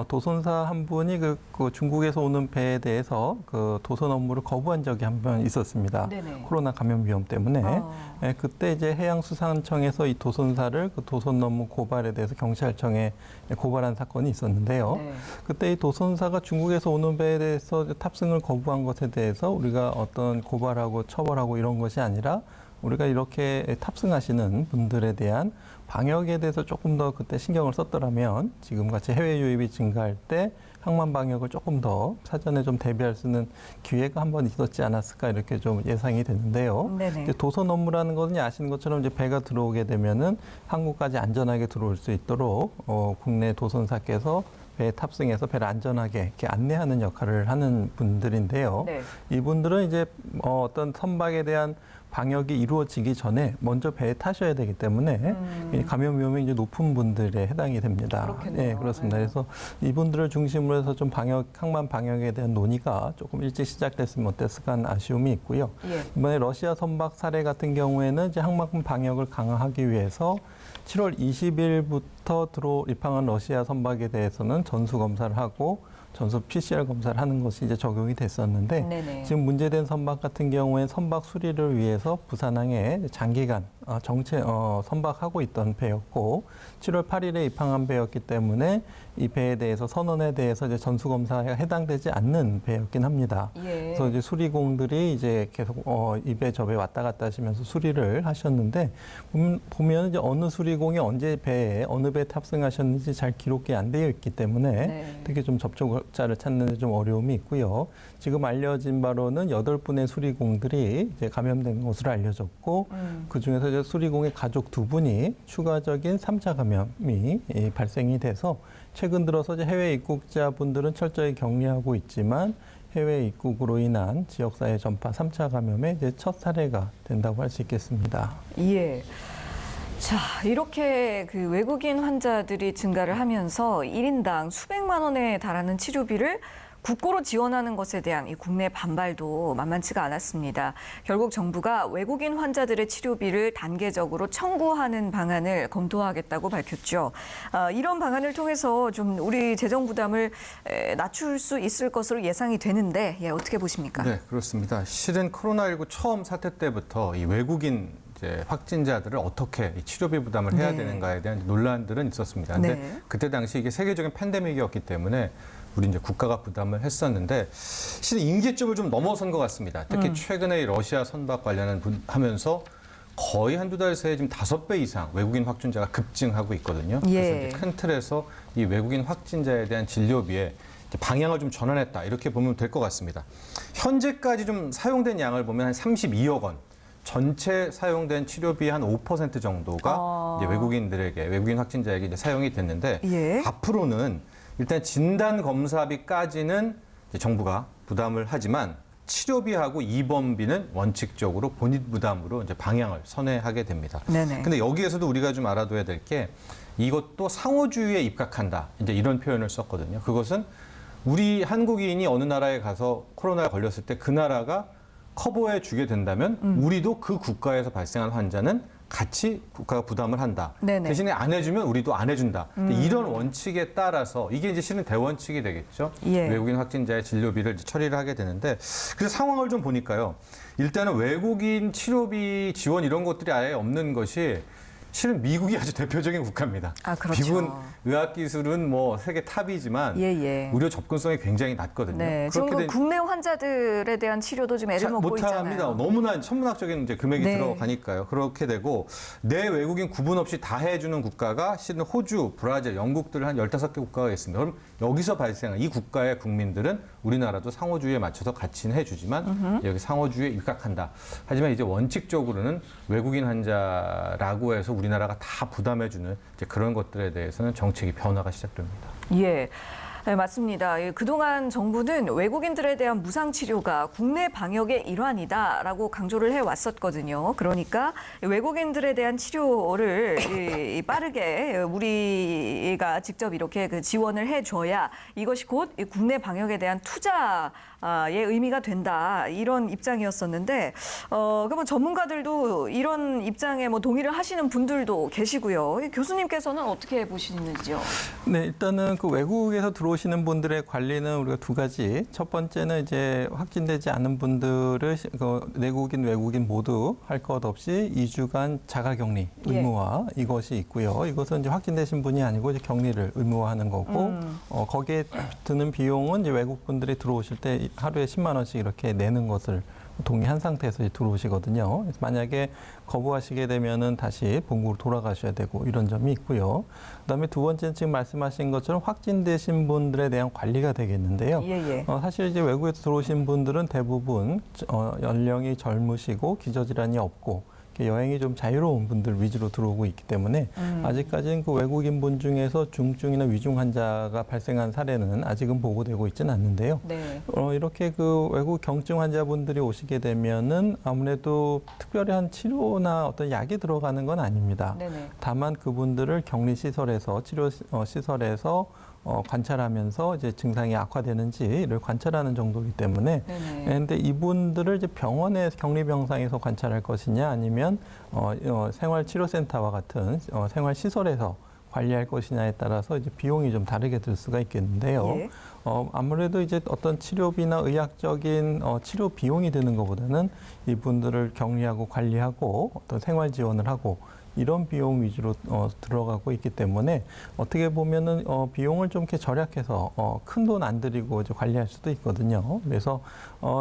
도선사 한 분이 그 중국에서 오는 배에 대해서 그 도선 업무를 거부한 적이 한 번 있었습니다. 네네. 코로나 감염 위험 때문에. 네, 그때 이제 해양수산청에서 이 도선사를 그 도선 업무 고발에 대해서 경찰청에 고발한 사건이 있었는데요. 네. 그때 이 도선사가 중국에서 오는 배에 대해서 탑승을 거부한 것에 대해서 우리가 어떤 고발하고 처벌하고 이런 것이 아니라 우리가 이렇게 탑승하시는 분들에 대한 방역에 대해서 조금 더 그때 신경을 썼더라면 지금같이 해외 유입이 증가할 때 항만 방역을 조금 더 사전에 좀 대비할 수 있는 기회가 한번 있었지 않았을까 이렇게 좀 예상이 되는데요. 네네. 이제 도선 업무라는 것은 아시는 것처럼 이제 배가 들어오게 되면은 한국까지 안전하게 들어올 수 있도록 국내 도선사께서 배에 탑승해서 배를 안전하게 이렇게 안내하는 역할을 하는 분들인데요. 네. 이분들은 이제 어떤 선박에 대한 방역이 이루어지기 전에 먼저 배에 타셔야 되기 때문에 이 감염 위험이 이제 높은 분들에 해당이 됩니다. 그렇겠네요. 네, 그렇습니다. 네. 그래서 이분들을 중심으로 해서 좀 항만 방역에 대한 논의가 조금 일찍 시작됐으면 어땠을까 하는 아쉬움이 있고요. 예. 이번에 러시아 선박 사례 같은 경우에는 이제 항만 방역을 강화하기 위해서 7월 20일부터 입항한 러시아 선박에 대해서는 전수 검사를 하고 전수 PCR 검사를 하는 것이 이제 적용이 됐었는데 네네. 지금 문제된 선박 같은 경우에 선박 수리를 위해서 부산항에 장기간 선박하고 있던 배였고 7월 8일에 입항한 배였기 때문에 이 배에 대해서 선원에 대해서 이제 전수 검사에 해당되지 않는 배였긴 합니다. 예. 그래서 이제 수리공들이 이제 계속 이 배 저 배 왔다 갔다 하시면서 수리를 하셨는데 보면 이제 어느 수리공이 언제 배에 어느 배에 탑승하셨는지 잘 기록이 안 되어 있기 때문에 네. 특히 좀 접촉자를 찾는 데 좀 어려움이 있고요. 지금 알려진 바로는 8분의 수리공들이 이제 감염된 것으로 알려졌고 그 중에서 이제 수리공의 가족 2분이 추가적인 3차 감염이 발생이 돼서 최근 들어서 이제 해외 입국자분들은 철저히 격리하고 있지만 해외 입국으로 인한 지역사회 전파 3차 감염의 이제 첫 사례가 된다고 할 수 있겠습니다. 예. 자, 이렇게 그 외국인 환자들이 증가를 하면서 1인당 수백만 원에 달하는 치료비를 국고로 지원하는 것에 대한 이 국내 반발도 만만치가 않았습니다. 결국 정부가 외국인 환자들의 치료비를 단계적으로 청구하는 방안을 검토하겠다고 밝혔죠. 이런 방안을 통해서 좀 우리 재정 부담을 낮출 수 있을 것으로 예상이 되는데 어떻게 보십니까? 네, 그렇습니다. 실은 코로나19 처음 사태 때부터 이 외국인 확진자들을 어떻게 치료비 부담을 해야 네. 되는가에 대한 논란들은 있었습니다. 근데 네. 그때 당시 이게 세계적인 팬데믹이었기 때문에 우리 이제 국가가 부담을 했었는데 실은 임기점을 좀 넘어선 것 같습니다. 특히 최근에 이 러시아 선박 관련한 하면서 거의 한두 달 새에 지금 5배 이상 외국인 확진자가 급증하고 있거든요. 예. 그래서 이제 큰 틀에서 이 외국인 확진자에 대한 진료비에 방향을 좀 전환했다 이렇게 보면 될 것 같습니다. 현재까지 좀 사용된 양을 보면 한 32억 원. 전체 사용된 치료비의 한 5% 정도가 이제 외국인 확진자에게 이제 사용이 됐는데 예. 앞으로는 일단 진단 검사비까지는 이제 정부가 부담을 하지만 치료비하고 입원비는 원칙적으로 본인 부담으로 이제 방향을 선회하게 됩니다. 네네. 근데 여기에서도 우리가 좀 알아둬야 될 게 이것도 상호주의에 입각한다. 이제 이런 표현을 썼거든요. 그것은 우리 한국인이 어느 나라에 가서 코로나에 걸렸을 때 그 나라가 커버해 주게 된다면 우리도 그 국가에서 발생한 환자는 같이 국가가 부담을 한다. 네네. 대신에 안 해주면 우리도 안 해준다. 이런 원칙에 따라서 이게 이제 실은 대원칙이 되겠죠. 예. 외국인 확진자의 진료비를 이제 처리를 하게 되는데 그래서 상황을 좀 보니까요. 일단은 외국인 치료비 지원 이런 것들이 아예 없는 것이 실은 미국이 아주 대표적인 국가입니다. 아, 그렇죠. 미국은 의학기술은 뭐 세계 탑이지만 예. 의료 접근성이 굉장히 낮거든요. 네, 지금 그렇게 국내 환자들에 대한 치료도 좀 애를 먹고 못합니다. 있잖아요. 너무나 천문학적인 이제 금액이 네. 들어가니까요. 그렇게 되고 내 외국인 구분 없이 다 해주는 국가가 실은 호주, 브라질, 영국들 한 15개 국가가 있습니다. 그럼 여기서 발생한 이 국가의 국민들은 우리나라도 상호주의에 맞춰서 같이 해주지만 여기 상호주의에 입각한다. 하지만 이제 원칙적으로는 외국인 환자라고 해서 우리나라가 다 부담해주는 이제 그런 것들에 대해서는 정책이 변화가 시작됩니다. 예. 네, 맞습니다. 그동안 정부는 외국인들에 대한 무상치료가 국내 방역의 일환이다라고 강조를 해왔었거든요. 그러니까 외국인들에 대한 치료를 빠르게 우리가 직접 이렇게 지원을 해줘야 이것이 곧 국내 방역에 대한 투자의 의미가 된다. 이런 입장이었었는데, 그러면 전문가들도 이런 입장에 뭐 동의를 하시는 분들도 계시고요. 교수님께서는 어떻게 보시는지요? 네, 일단은 그 외국에서 들어오시는 분들의 관리는 우리가 두 가지. 첫 번째는 이제 확진되지 않은 분들을 내국인, 외국인 모두 할 것 없이 2주간 자가격리 의무화 이것이 있고요. 이것은 이제 확진되신 분이 아니고 이제 격리를 의무화하는 거고 거기에 드는 비용은 이제 외국 분들이 들어오실 때 하루에 10만 원씩 이렇게 내는 것을 동의한 상태에서 들어오시거든요. 그래서 만약에 거부하시게 되면은 다시 본국으로 돌아가셔야 되고 이런 점이 있고요. 그다음에 두 번째는 지금 말씀하신 것처럼 확진되신 분들에 대한 관리가 되겠는데요. 예. 사실 이제 외국에서 들어오신 분들은 대부분 연령이 젊으시고 기저질환이 없고 여행이 좀 자유로운 분들 위주로 들어오고 있기 때문에 아직까지는 그 외국인 분 중에서 중증이나 위중 환자가 발생한 사례는 아직은 보고되고 있지는 않는데요. 네. 이렇게 그 외국 경증 환자분들이 오시게 되면은 아무래도 특별히 한 치료나 어떤 약이 들어가는 건 아닙니다. 네네. 다만 그분들을 격리 시설에서 치료 시설에서 관찰하면서 이제 증상이 악화되는지를 관찰하는 정도이기 때문에 네네. 그런데 이분들을 이제 병원의 격리병상에서 관찰할 것이냐 아니면 생활치료센터와 같은 생활시설에서 관리할 것이냐에 따라서 이제 비용이 좀 다르게 들 수가 있겠는데요. 예. 아무래도 이제 어떤 치료비나 의학적인 치료 비용이 드는 것보다는 이분들을 격리하고 관리하고 어떤 생활 지원을 하고 이런 비용 위주로 들어가고 있기 때문에 어떻게 보면은 비용을 좀 이렇게 절약해서 큰 돈 안 들이고 이제 관리할 수도 있거든요. 그래서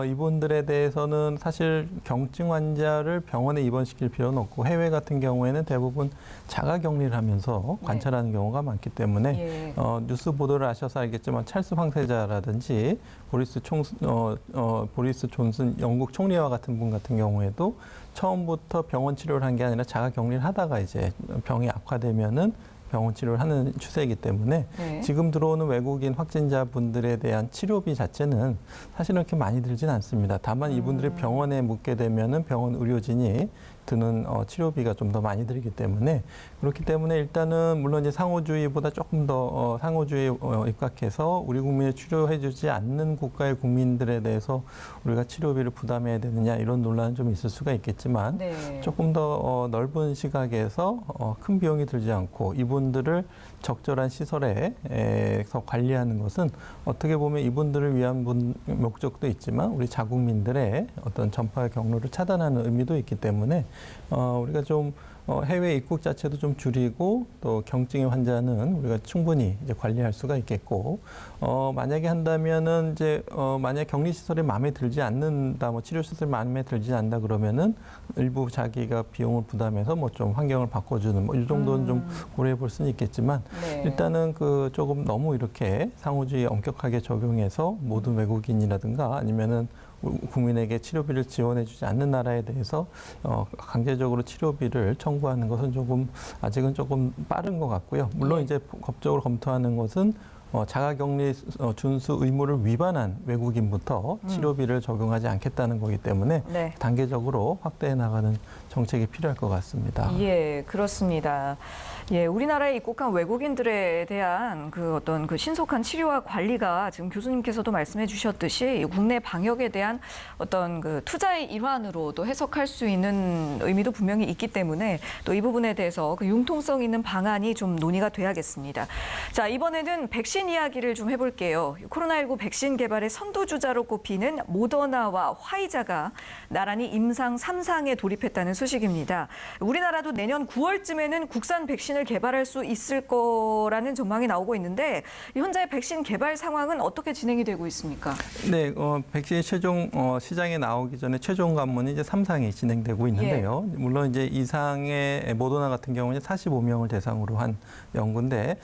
이분들에 대해서는 사실 경증 환자를 병원에 입원시킬 필요는 없고 해외 같은 경우에는 대부분 자가 격리를 하면서 관찰하는 경우가 많기 때문에 예. 뉴스 보도를 하셔서 알겠지만 찰스 황세자라든지 보리스 존슨 영국 총리와 같은 분 같은 경우에도 처음부터 병원 치료를 한 게 아니라 자가 격리를 하다가 이제 병이 악화되면은 병원 치료를 하는 추세이기 때문에 네. 지금 들어오는 외국인 확진자분들에 대한 치료비 자체는 사실은 그렇게 많이 들진 않습니다. 다만 이분들이 병원에 묵게 되면은 병원 의료진이 드는 치료비가 좀 더 많이 들기 때문에 그렇기 때문에 일단은 물론 이제 상호주의보다 조금 더 상호주의에 입각해서 우리 국민을 치료해주지 않는 국가의 국민들에 대해서 우리가 치료비를 부담해야 되느냐 이런 논란은 좀 있을 수가 있겠지만 네. 조금 더 넓은 시각에서 큰 비용이 들지 않고 이분들을 적절한 시설에서 관리하는 것은 어떻게 보면 이분들을 위한 목적도 있지만 우리 자국민들의 어떤 전파 경로를 차단하는 의미도 있기 때문에 우리가 좀 해외 입국 자체도 좀 줄이고 또 경증의 환자는 우리가 충분히 이제 관리할 수가 있겠고 만약에 한다면은 이제 만약 격리 시설이 마음에 들지 않는다, 뭐 치료 시설이 마음에 들지 않는다 그러면은 일부 자기가 비용을 부담해서 뭐 좀 환경을 바꿔주는 뭐 이 정도는 좀 고려해 볼 수는 있겠지만 네. 일단은 그 조금 너무 이렇게 상호주의 엄격하게 적용해서 모든 외국인이라든가 아니면은 국민에게 치료비를 지원해주지 않는 나라에 대해서 강제적으로 치료비를 청구하는 것은 아직은 조금 빠른 것 같고요. 물론 이제 법적으로 검토하는 것은 자가격리 준수 의무를 위반한 외국인부터 치료비를 적용하지 않겠다는 거기 때문에 네. 단계적으로 확대해 나가는 정책이 필요할 것 같습니다. 예, 그렇습니다. 예, 우리나라에 입국한 외국인들에 대한 그 어떤 그 신속한 치료와 관리가 지금 교수님께서도 말씀해 주셨듯이 국내 방역에 대한 어떤 그 투자의 일환으로도 해석할 수 있는 의미도 분명히 있기 때문에 또 이 부분에 대해서 그 융통성 있는 방안이 좀 논의가 돼야겠습니다. 자, 이번에는 백신 이야기를 좀 해볼게요. 코로나19 백신 개발의 선두주자로 꼽히는 모더나와 화이자가 나란히 임상 3상에 돌입했다는 소식입니다. 우리나라도 내년 9월쯤에는 국산 백신을 개발할 수 있을 거라는 전망이 나오고 있는데 현재 백신 개발 상황은 어떻게 진행이 되고 있습니까? 네, 백신이 최종 시장에 나오기 전에 최종 관문이 이제 3상이 진행되고 있는데요. 물론 이제 2상의 모더나 같은 경우는 45명을 대상으로 한 연구인데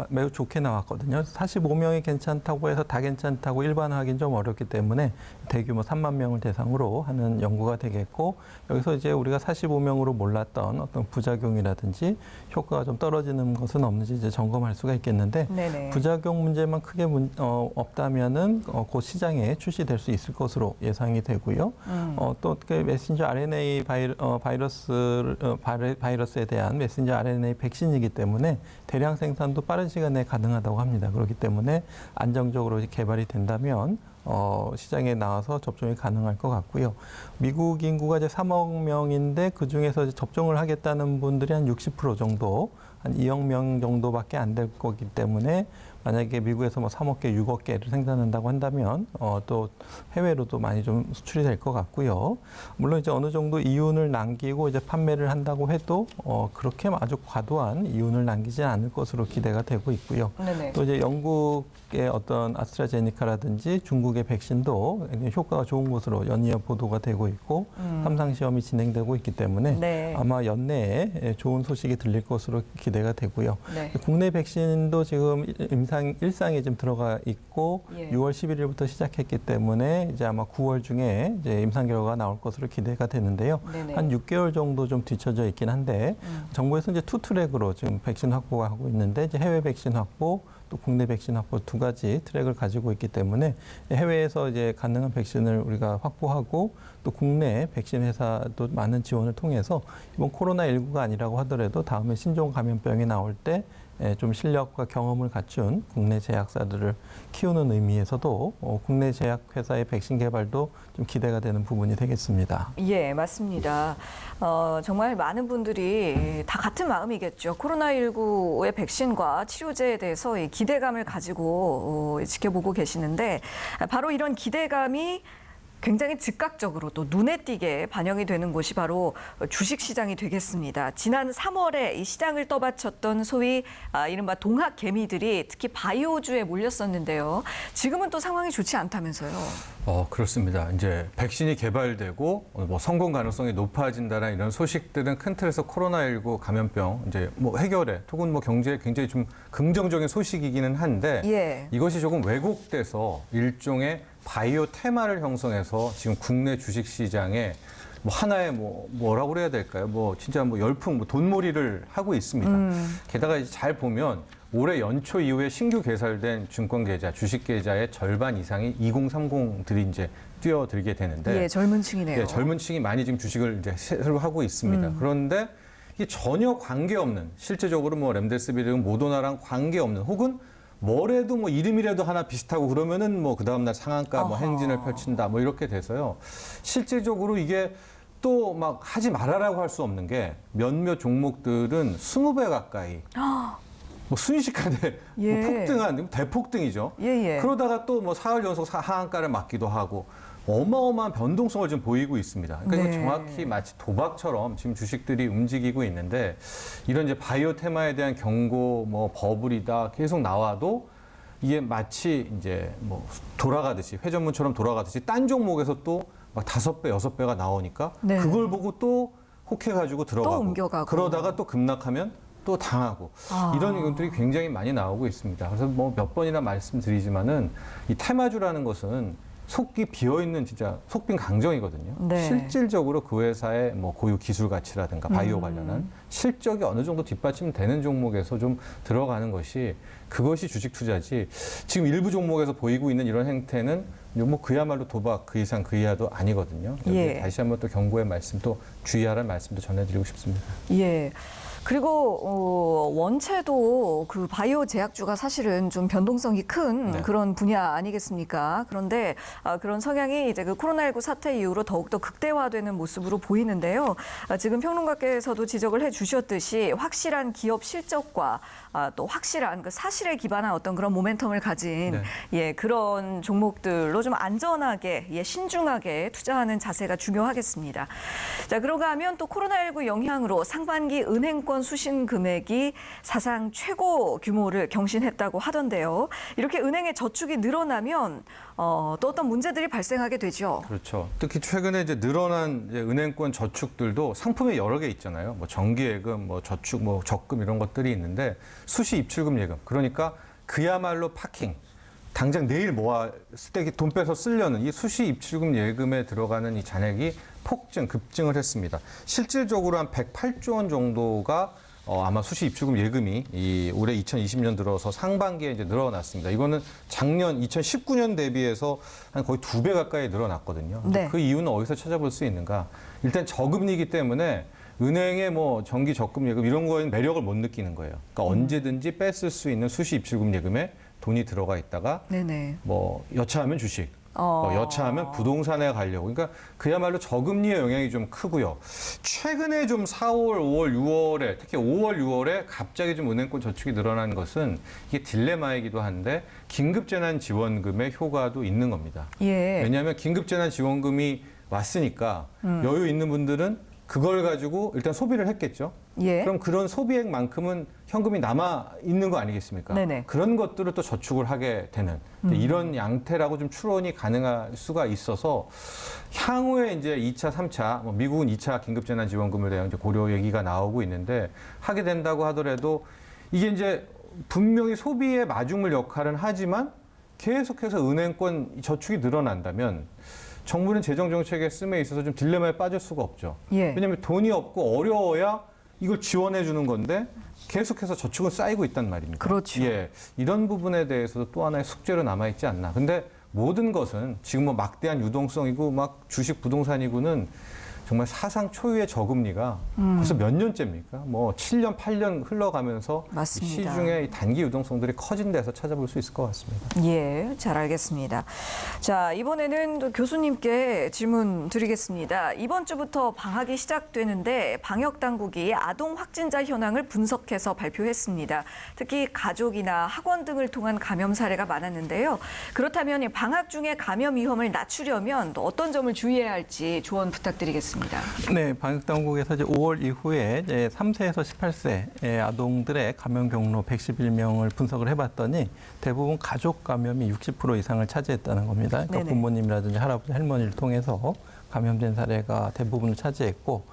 매우 좋게 나왔거든요. 45명이 괜찮다고 해서 다 괜찮다고 일반화하기는 좀 어렵기 때문에 대규모 3만 명을 대상으로 하는 연구가 되겠고 여기서 이제 우리가 45명으로 몰랐던 어떤 부작용이라든지 효과가 좀 떨어지는 것은 없는지 이제 점검할 수가 있겠는데 네네. 부작용 문제만 크게 없다면은 곧 시장에 출시될 수 있을 것으로 예상이 되고요. 또 그 메신저 RNA 바이러스에 대한 메신저 RNA 백신이기 때문에 대량 생산도 빠른 시간 내에 가능하다고 합니다. 그렇기 때문에 안정적으로 개발이 된다면 시장에 나와서 접종이 가능할 것 같고요. 미국 인구가 이제 3억 명인데 그 중에서 접종을 하겠다는 분들이 한 60% 정도, 한 2억 명 정도밖에 안 될 거기 때문에 만약에 미국에서 뭐 3억 개, 6억 개를 생산한다고 한다면 또 해외로도 많이 좀 수출이 될 것 같고요. 물론 이제 어느 정도 이윤을 남기고 이제 판매를 한다고 해도 그렇게 아주 과도한 이윤을 남기지 않을 것으로 기대가 되고 있고요. 네네. 또 이제 영국의 어떤 아스트라제니카라든지 중국의 백신도 효과가 좋은 것으로 연이어 보도가 되고 있고 3상 시험이 진행되고 있기 때문에 네. 아마 연내에 좋은 소식이 들릴 것으로 기대가 되고요. 네. 국내 백신도 지금 임상 1상에 좀 들어가 있고 예. 6월 11일부터 시작했기 때문에 이제 아마 9월 중에 이제 임상 결과가 나올 것으로 기대가 되는데요. 네네. 한 6개월 정도 좀 뒤쳐져 있긴 한데 정부에서 이제 투 트랙으로 지금 백신 확보가 하고 있는데 이제 해외 백신 확보 또 국내 백신 확보 두 가지 트랙을 가지고 있기 때문에 해외에서 이제 가능한 백신을 우리가 확보하고 또 국내 백신 회사도 많은 지원을 통해서 이번 코로나19가 아니라고 하더라도 다음에 신종 감염병이 나올 때 좀 실력과 경험을 갖춘 국내 제약사들을 키우는 의미에서도 국내 제약회사의 백신 개발도 좀 기대가 되는 부분이 되겠습니다. 예, 맞습니다. 정말 많은 분들이 다 같은 마음이겠죠. 코로나19의 백신과 치료제에 대해서 이 기대감을 가지고 지켜보고 계시는데 바로 이런 기대감이 굉장히 즉각적으로 또 눈에 띄게 반영이 되는 곳이 바로 주식시장이 되겠습니다. 지난 3월에 이 시장을 떠받쳤던 소위 이른바 동학 개미들이 특히 바이오주에 몰렸었는데요. 지금은 또 상황이 좋지 않다면서요. 그렇습니다. 이제 백신이 개발되고 뭐 성공 가능성이 높아진다는 이런 소식들은 큰 틀에서 코로나19 감염병 이제 뭐 해결에 혹은 뭐 경제에 굉장히 좀 긍정적인 소식이기는 한데 예. 이것이 조금 왜곡돼서 일종의 바이오 테마를 형성해서 지금 국내 주식 시장에 뭐 하나의 뭐라고 그래야 될까요? 뭐 진짜 뭐 열풍, 뭐 돈몰이를 하고 있습니다. 게다가 이제 잘 보면 올해 연초 이후에 신규 개설된 증권 계좌, 주식 계좌의 절반 이상이 2030들이 이제 뛰어들게 되는데, 예, 젊은 층이네요. 예, 젊은 층이 많이 지금 주식을 이제 새로 하고 있습니다. 그런데 이게 전혀 관계없는, 실제적으로 뭐 렘데시비르, 모더나랑 관계없는, 혹은 뭐래도 뭐 이름이라도 하나 비슷하고 그러면은 뭐 그 다음날 상한가 뭐 행진을 펼친다 뭐 이렇게 돼서요. 실질적으로 이게 또 막 하지 말아라고 할 수 없는 게 몇몇 종목들은 20배 가까이 뭐 순식간에 예. 뭐 폭등한 대폭등이죠. 예. 그러다가 또 뭐 사흘 연속 하한가를 맞기도 하고 어마어마한 변동성을 지금 보이고 있습니다. 그러니까 네. 이게 정확히 마치 도박처럼 지금 주식들이 움직이고 있는데 이런 이제 바이오 테마에 대한 경고, 뭐 버블이다 계속 나와도 이게 마치 이제 뭐 돌아가듯이 회전문처럼 돌아가듯이 딴 종목에서 또 막 5배, 6배가 나오니까 네. 그걸 보고 또 혹해가지고 들어가고 옮겨가고. 그러다가 또 급락하면 또 당하고 이런 것들이 굉장히 많이 나오고 있습니다. 그래서 뭐 몇 번이나 말씀드리지만은 이 테마주라는 것은 속기 비어있는 진짜 속빈 강정이거든요. 네. 실질적으로 그 회사의 뭐 고유 기술 가치라든가 바이오 관련한 실적이 어느 정도 뒷받침되는 종목에서 좀 들어가는 것이 그것이 주식 투자지 지금 일부 종목에서 보이고 있는 이런 행태는 뭐 그야말로 도박 그 이상 그 이하도 아니거든요. 예. 다시 한번 또 경고의 말씀 또 주의하라는 말씀도 전해드리고 싶습니다. 예. 그리고 원체도 그 바이오 제약주가 사실은 좀 변동성이 큰 네. 그런 분야 아니겠습니까? 그런데 그런 성향이 이제 그 코로나19 사태 이후로 더욱더 극대화되는 모습으로 보이는데요. 지금 평론가께서도 지적을 해주셨듯이 확실한 기업 실적과 또 확실한 그 사실에 기반한 어떤 그런 모멘텀을 가진 네. 예, 그런 종목들로 좀 안전하게 신중하게 투자하는 자세가 중요하겠습니다. 자, 그런가 하면 또 코로나19 영향으로 상반기 은행권 수신 금액이 사상 최고 규모를 경신했다고 하던데요. 이렇게 은행의 저축이 늘어나면 또 어떤 문제들이 발생하게 되죠. 그렇죠. 특히 최근에 이제 늘어난 이제 은행권 저축들도 상품이 여러 개 있잖아요. 뭐 정기예금, 뭐 저축, 뭐 적금 이런 것들이 있는데 수시 입출금 예금. 그러니까 그야말로 파킹. 당장 내일 모아 돈 빼서 쓰려는 이 수시 입출금 예금에 들어가는 이 잔액이 급증을 했습니다. 실질적으로 한 108조 원 정도가 아마 수시 입출금 예금이 이 올해 2020년 들어서 상반기에 이제 늘어났습니다. 이거는 작년 2019년 대비해서 한 거의 2배 가까이 늘어났거든요. 네. 그 이유는 어디서 찾아볼 수 있는가? 일단 저금리이기 때문에 은행의 뭐 정기 적금 예금 이런 거에는 매력을 못 느끼는 거예요. 그러니까 언제든지 뺐을 수 있는 수시 입출금 예금에 돈이 들어가 있다가 네네. 뭐 여차하면 주식, 여차하면 부동산에 가려고. 그러니까 그야말로 저금리의 영향이 좀 크고요. 최근에 좀 4월, 5월, 6월에 특히 5월, 6월에 갑자기 좀 은행권 저축이 늘어난 것은 이게 딜레마이기도 한데 긴급재난지원금의 효과도 있는 겁니다. 예. 왜냐하면 긴급재난지원금이 왔으니까 여유 있는 분들은 그걸 가지고 일단 소비를 했겠죠. 예. 그럼 그런 소비액만큼은 현금이 남아 있는 거 아니겠습니까? 네네. 그런 것들을 또 저축을 하게 되는 이런 양태라고 좀 추론이 가능할 수가 있어서 향후에 이제 2차, 3차, 뭐 미국은 2차 긴급재난지원금을 대한 이제 고려 얘기가 나오고 있는데 하게 된다고 하더라도 이게 이제 분명히 소비의 마중물 역할은 하지만 계속해서 은행권 저축이 늘어난다면 정부는 재정정책에 쓰임에 있어서 좀 딜레마에 빠질 수가 없죠. 예. 왜냐하면 돈이 없고 어려워야 이걸 지원해 주는 건데 계속해서 저축은 쌓이고 있단 말입니다. 그렇죠. 예, 이런 부분에 대해서도 또 하나의 숙제로 남아있지 않나. 근데 모든 것은 지금 뭐 막대한 유동성이고 막 주식 부동산이고는 정말 사상 초유의 저금리가 벌써 몇 년째입니까? 뭐 7년, 8년 흘러가면서 이 맞습니다. 시중의 이 단기 유동성들이 커진 데서 찾아볼 수 있을 것 같습니다. 예, 잘 알겠습니다. 자, 이번에는 또 교수님께 질문 드리겠습니다. 이번 주부터 방학이 시작되는데 방역 당국이 아동 확진자 현황을 분석해서 발표했습니다. 특히 가족이나 학원 등을 통한 감염 사례가 많았는데요. 그렇다면 이 방학 중에 감염 위험을 낮추려면 또 어떤 점을 주의해야 할지 조언 부탁드리겠습니다. 네, 방역당국에서 이제 5월 이후에 이제 3세에서 18세 아동들의 감염 경로 111명을 분석을 해봤더니 대부분 가족 감염이 60% 이상을 차지했다는 겁니다. 그러니까 네네. 부모님이라든지 할아버지, 할머니를 통해서 감염된 사례가 대부분을 차지했고,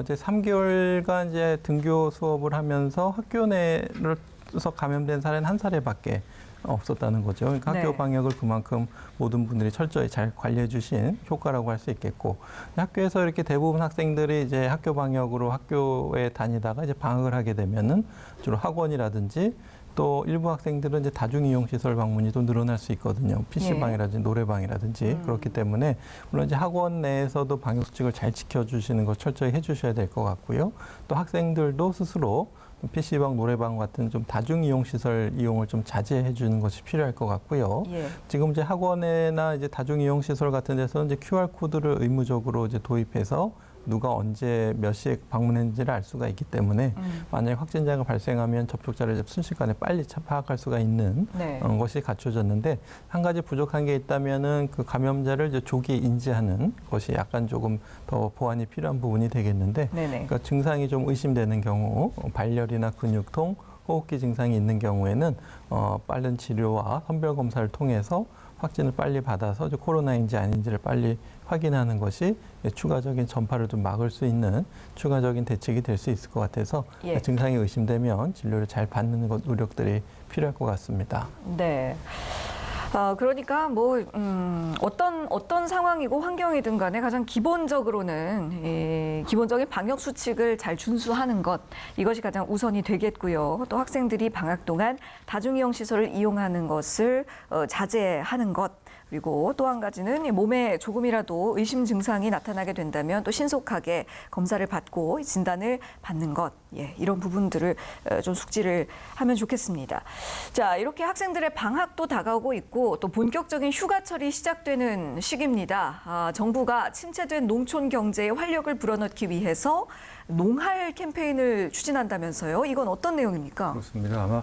이제 3개월간 이제 등교 수업을 하면서 학교 내에서 감염된 사례는 한 사례밖에 없었다는 거죠. 그러니까 학교 네. 방역을 그만큼 모든 분들이 철저히 잘 관리해 주신 효과라고 할 수 있겠고, 학교에서 이렇게 대부분 학생들이 이제 학교 방역으로 학교에 다니다가 이제 방학을 하게 되면은 주로 학원이라든지 또 일부 학생들은 이제 다중이용시설 방문이 또 늘어날 수 있거든요. PC방이라든지 노래방이라든지. 그렇기 때문에 물론 이제 학원 내에서도 방역 수칙을 잘 지켜주시는 거 철저히 해주셔야 될 것 같고요. 또 학생들도 스스로 PC방, 노래방 같은 좀 다중이용시설 이용을 좀 자제해 주는 것이 필요할 것 같고요. 예. 지금 이제 학원이나 이제 다중이용시설 같은 데서는 이제 QR코드를 의무적으로 이제 도입해서 누가 언제 몇 시에 방문했는지를 알 수가 있기 때문에 만약에 확진자가 발생하면 접촉자를 이제 순식간에 빨리 파악할 수가 있는 네. 것이 갖춰졌는데, 한 가지 부족한 게 있다면은 그 감염자를 이제 조기에 인지하는 것이 약간 조금 더 보완이 필요한 부분이 되겠는데, 네네. 그러니까 증상이 좀 의심되는 경우, 발열이나 근육통, 호흡기 증상이 있는 경우에는 빠른 치료와 선별 검사를 통해서 확진을 빨리 받아서 이제 코로나인지 아닌지를 빨리 확인하는 것이 추가적인 전파를 좀 막을 수 있는 추가적인 대책이 될 수 있을 것 같아서, 예. 증상이 의심되면 진료를 잘 받는 노력들이 필요할 것 같습니다. 네. 그러니까 뭐 어떤 상황이고 환경이든 간에 가장 기본적으로는 기본적인 방역 수칙을 잘 준수하는 것, 이것이 가장 우선이 되겠고요. 또 학생들이 방학 동안 다중이용 시설을 이용하는 것을 자제하는 것. 그리고 또 한 가지는 몸에 조금이라도 의심 증상이 나타나게 된다면 또 신속하게 검사를 받고 진단을 받는 것. 예, 이런 부분들을 좀 숙지를 하면 좋겠습니다. 자, 이렇게 학생들의 방학도 다가오고 있고 또 본격적인 휴가철이 시작되는 시기입니다. 정부가 침체된 농촌 경제에 활력을 불어넣기 위해서 농할 캠페인을 추진한다면서요. 이건 어떤 내용입니까? 그렇습니다. 아마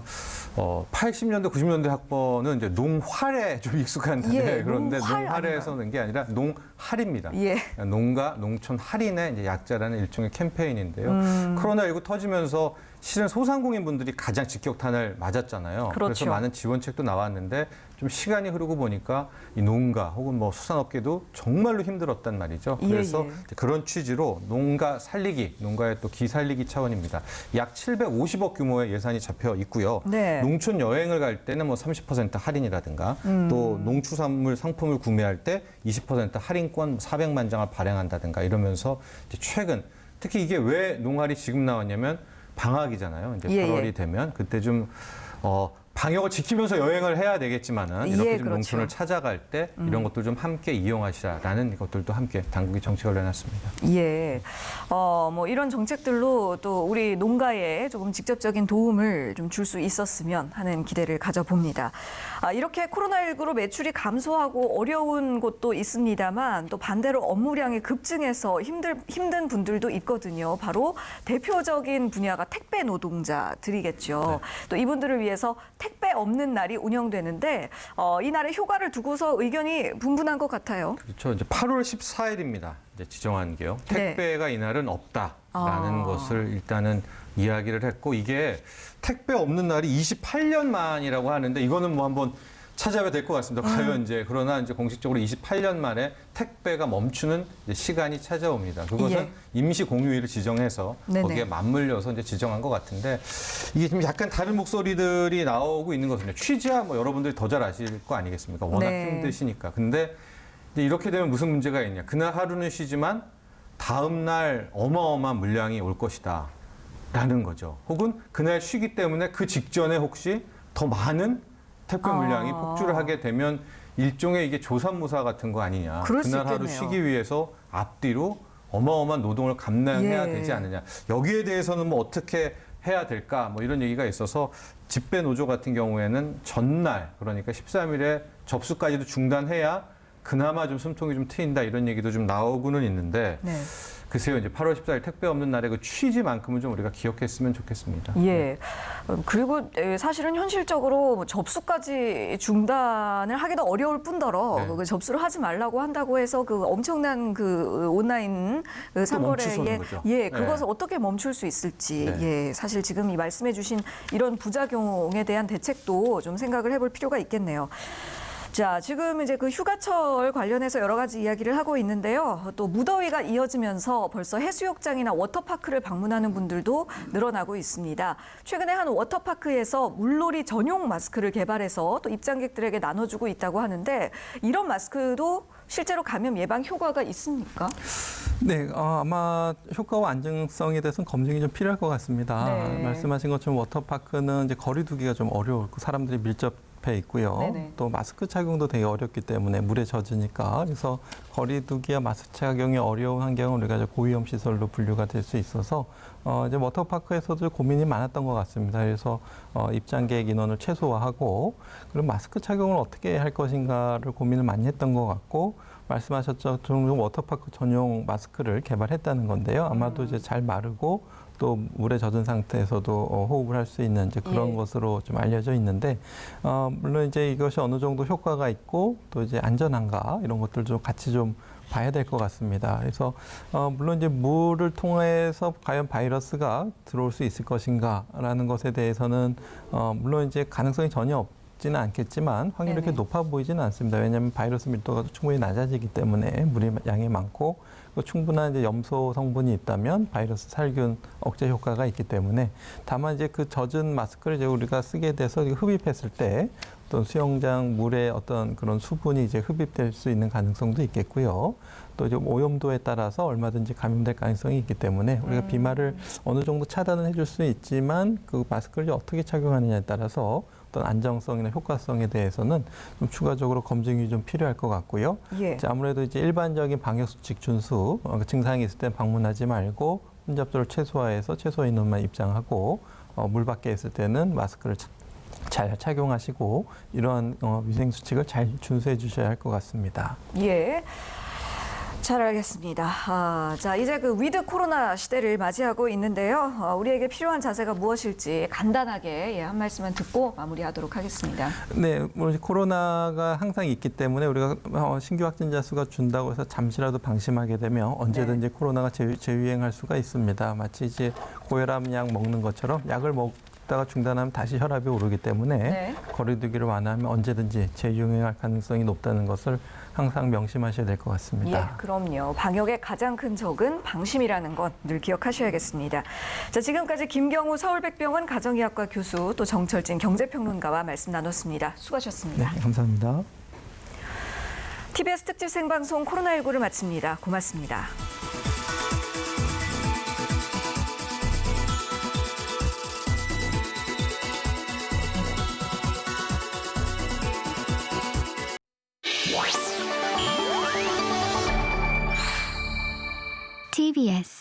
80년대, 90년대 학번은 이제 농활에 좀 익숙한 단어예요. 예, 그런데 농활 농활에서 는 게 아니라 농할입니다. 예. 농가, 농촌 할인의 이제 약자라는 일종의 캠페인인데요. 코로나19 터지면서 실은 소상공인 분들이 가장 직격탄을 맞았잖아요. 그렇죠. 그래서 많은 지원책도 나왔는데 좀 시간이 흐르고 보니까 이 농가 혹은 뭐 수산업계도 정말로 힘들었단 말이죠. 예, 그래서 예. 그런 취지로 농가 살리기, 농가의 또 기 살리기 차원입니다. 약 750억 규모의 예산이 잡혀 있고요. 네. 농촌 여행을 갈 때는 뭐 30% 할인이라든가 또 농축산물 상품을 구매할 때 20% 할인권 400만 장을 발행한다든가 이러면서 이제 최근 특히 이게 왜 농활이 지금 나왔냐면 방학이잖아요. 이제 예, 8월이 예. 되면 그때 좀 방역을 지키면서 여행을 해야 되겠지만은 이렇게 예, 좀 그렇죠. 농촌을 찾아갈 때 이런 것들 좀 함께 이용하시라라는 것들도 함께 당국이 정책을 내놨습니다. 예. 뭐 이런 정책들로 또 우리 농가에 조금 직접적인 도움을 좀 줄 수 있었으면 하는 기대를 가져봅니다. 이렇게 코로나19로 매출이 감소하고 어려운 곳도 있습니다만 또 반대로 업무량이 급증해서 힘든 분들도 있거든요. 바로 대표적인 분야가 택배 노동자들이겠죠. 또 이분들을 위해서 택배 없는 날이 운영되는데 이 날의 효과를 두고서 의견이 분분한 것 같아요. 그렇죠. 이제 8월 14일입니다. 이제 지정한 게요. 네. 택배가 이날은 없다라는 것을 일단은 이야기를 했고 이게 택배 없는 날이 28년 만이라고 하는데 이거는 뭐 한번 찾아봐야 될 것 같습니다. 과연 이제 그러나 이제 공식적으로 28년 만에 택배가 멈추는 이제 시간이 찾아옵니다. 그것은 예. 임시 공휴일을 지정해서 네네. 거기에 맞물려서 이제 지정한 것 같은데 이게 좀 약간 다른 목소리들이 나오고 있는 것은요. 취지야 뭐 여러분들이 더 잘 아실 거 아니겠습니까? 워낙 네. 힘드시니까. 근데 이제 이렇게 되면 무슨 문제가 있냐? 그날 하루는 쉬지만 다음 날 어마어마한 물량이 올 것이다. 라는 거죠. 혹은 그날 쉬기 때문에 그 직전에 혹시 더 많은 택배 물량이 폭주를 하게 되면 일종의 이게 조산무사 같은 거 아니냐. 그럴 수 그날 하루 있겠네요. 쉬기 위해서 앞뒤로 어마어마한 노동을 감내해야 예. 되지 않느냐. 여기에 대해서는 뭐 어떻게 해야 될까 뭐 이런 얘기가 있어서 집배 노조 같은 경우에는 전날 그러니까 13일에 접수까지도 중단해야 그나마 좀 숨통이 좀 트인다 이런 얘기도 좀 나오고는 있는데 네. 글쎄요 이제 8월 14일 택배 없는 날의 그 취지만큼은 좀 우리가 기억했으면 좋겠습니다. 예. 그리고 사실은 현실적으로 뭐 접수까지 중단을 하기도 어려울 뿐더러 네. 그 접수를 하지 말라고 한다고 해서 그 엄청난 그 온라인 그 멈출 수 상거래에 없는 거죠. 예, 네. 그것을 어떻게 멈출 수 있을지 네. 예, 사실 지금 이 말씀해 주신 이런 부작용에 대한 대책도 좀 생각을 해볼 필요가 있겠네요. 자, 지금 이제 그 휴가철 관련해서 여러 가지 이야기를 하고 있는데요. 또 무더위가 이어지면서 벌써 해수욕장이나 워터파크를 방문하는 분들도 늘어나고 있습니다. 최근에 한 워터파크에서 물놀이 전용 마스크를 개발해서 또 입장객들에게 나눠주고 있다고 하는데 이런 마스크도 실제로 감염 예방 효과가 있습니까? 네, 아마 효과와 안정성에 대해서는 검증이 좀 필요할 것 같습니다. 네. 말씀하신 것처럼 워터파크는 이제 거리 두기가 좀 어려웠고 사람들이 밀접해 있고요. 네네. 또 마스크 착용도 되게 어렵기 때문에 물에 젖으니까 그래서 거리 두기와 마스크 착용이 어려운 환경은 우리가 이제 고위험 시설로 분류가 될 수 있어서 이제 워터파크에서도 고민이 많았던 것 같습니다. 그래서 입장객 인원을 최소화하고 그리고 마스크 착용을 어떻게 할 것인가를 고민을 많이 했던 것 같고 말씀하셨죠. 워터파크 전용 마스크를 개발했다는 건데요. 아마도 이제 잘 마르고 또 물에 젖은 상태에서도 호흡을 할 수 있는 이제 그런 예. 것으로 좀 알려져 있는데 물론 이제 이것이 어느 정도 효과가 있고 또 이제 안전한가 이런 것들도 같이 좀 봐야 될 것 같습니다. 그래서 물론 이제 물을 통해서 과연 바이러스가 들어올 수 있을 것인가라는 것에 대해서는 물론 이제 가능성이 전혀 없지는 않겠지만 확률이 그렇게 네네. 높아 보이지는 않습니다. 왜냐하면 바이러스 밀도가 충분히 낮아지기 때문에 물의 양이 많고 충분한 이제 염소 성분이 있다면 바이러스 살균 억제 효과가 있기 때문에 다만 이제 그 젖은 마스크를 이제 우리가 쓰게 돼서 흡입했을 때 어떤 수영장 물에 어떤 그런 수분이 이제 흡입될 수 있는 가능성도 있겠고요. 또 이제 오염도에 따라서 얼마든지 감염될 가능성이 있기 때문에 우리가 비말을 어느 정도 차단은 해줄 수 있지만 그 마스크를 어떻게 착용하느냐에 따라서 어떤 안정성이나 효과성에 대해서는 좀 추가적으로 검증이 좀 필요할 것 같고요. 예. 이제 아무래도 이제 일반적인 방역 수칙 준수, 증상이 있을 때 방문하지 말고 혼잡도를 최소화해서 최소 인원만 입장하고 물 밖에 있을 때는 마스크를 잘 착용하시고 이러한 위생 수칙을 잘 준수해 주셔야 할 것 같습니다. 예. 잘 알겠습니다. 자, 이제 그 위드 코로나 시대를 맞이하고 있는데요. 우리에게 필요한 자세가 무엇일지 간단하게 한 말씀만 듣고 마무리하도록 하겠습니다. 네, 뭐 코로나가 항상 있기 때문에 우리가 신규 확진자 수가 준다고 해서 잠시라도 방심하게 되면 언제든지 코로나가 재유행할 수가 있습니다. 마치 이제 고혈압 약 먹는 것처럼 약을 먹다가 중단하면 다시 혈압이 오르기 때문에 네. 거리두기를 완화하면 언제든지 재유행할 가능성이 높다는 것을 항상 명심하셔야 될 것 같습니다. 예, 그럼요. 방역의 가장 큰 적은 방심이라는 건 늘 기억하셔야겠습니다. 자, 지금까지 김경우 서울백병원 가정의학과 교수 또 정철진 경제평론가와 말씀 나눴습니다. 수고하셨습니다. 네, 감사합니다. TBS 특집 생방송 코로나19를 마칩니다. 고맙습니다. TBS